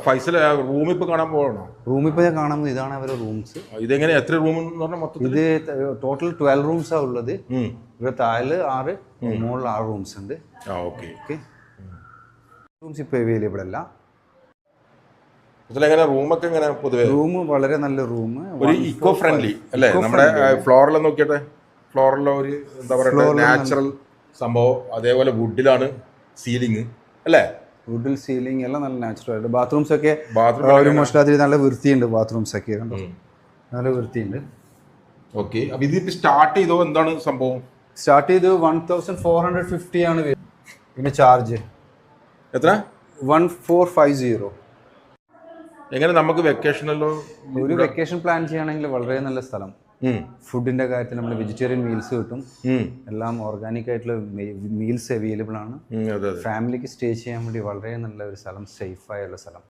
Faisal room ഇപ്പൊ കാണാൻ പോകണോ? റൂം ഇപ്പൊ ഞാൻ കാണുന്നത് ഇതാണ് അവരുടെ റൂംസ്. ഇതെങ്ങനെ എത്ര റൂം എന്ന് പറഞ്ഞാൽ മൊത്തം? ഇത് ടോട്ടൽ 12 റൂംസാ ഉള്ളത്. ഇവിടെ താഴെ 6, മുകളിൽ 6 റൂംസ് ഉണ്ട്. ഓക്കെ. റൂംസ് ഇപ്പൊ അവൈലബിൾ അല്ല. റൂമൊക്കെ എങ്ങനെ പൊതുവെ? റൂം വളരെ നല്ല റൂം, ഒരു ഇക്കോ ഫ്രണ്ട്ലി അല്ലേ? നമ്മുടെ ഫ്ലോറിൽ നോക്കിയട്ടെ, ഫ്ലോറിലെ ഒരു എന്താ പറയുക നാച്ചുറൽ സംഭവം. അതേപോലെ വുഡിലാണ് സീലിംഗ് അല്ലേ? വുഡിൽ സീലിംഗ് എല്ലാം നല്ല നാച്ചുറൽ ആയിട്ട്. ബാത്റൂംസ് ഒക്കെ ഒരു മോശമില്ലാത്ത നല്ല വൃത്തിയുണ്ട്. ബാത്റൂംസ് ഒക്കെ കണ്ടോ, നല്ല വൃത്തിയുണ്ട്. ഓക്കെ. അപ്പൊ ഇതിപ്പോ സ്റ്റാർട്ട് ചെയ്തോ? എന്താണ് സംഭവം? സ്റ്റാർട്ട് ചെയ്ത് 1450 ആണ് പിന്നെ ചാർജ് എത്ര? 1450. എങ്ങനെ നമുക്ക് വെക്കേഷനല്ലോ ഒരു വെക്കേഷൻ പ്ലാൻ ചെയ്യണമെങ്കിൽ വളരെ നല്ല സ്ഥലം. ഫുഡിന്റെ കാര്യത്തിൽ നമ്മൾ വെജിറ്റേറിയൻ മീൽസ് കിട്ടും, എല്ലാം ഓർഗാനിക് ആയിട്ടുള്ള മീൽസ് അവൈലബിൾ ആണ്. ഫാമിലിക്ക് സ്റ്റേ ചെയ്യാൻ വേണ്ടി വളരെ നല്ല ഒരു സ്ഥലം, സേഫ് ആയുള്ള സ്ഥലം.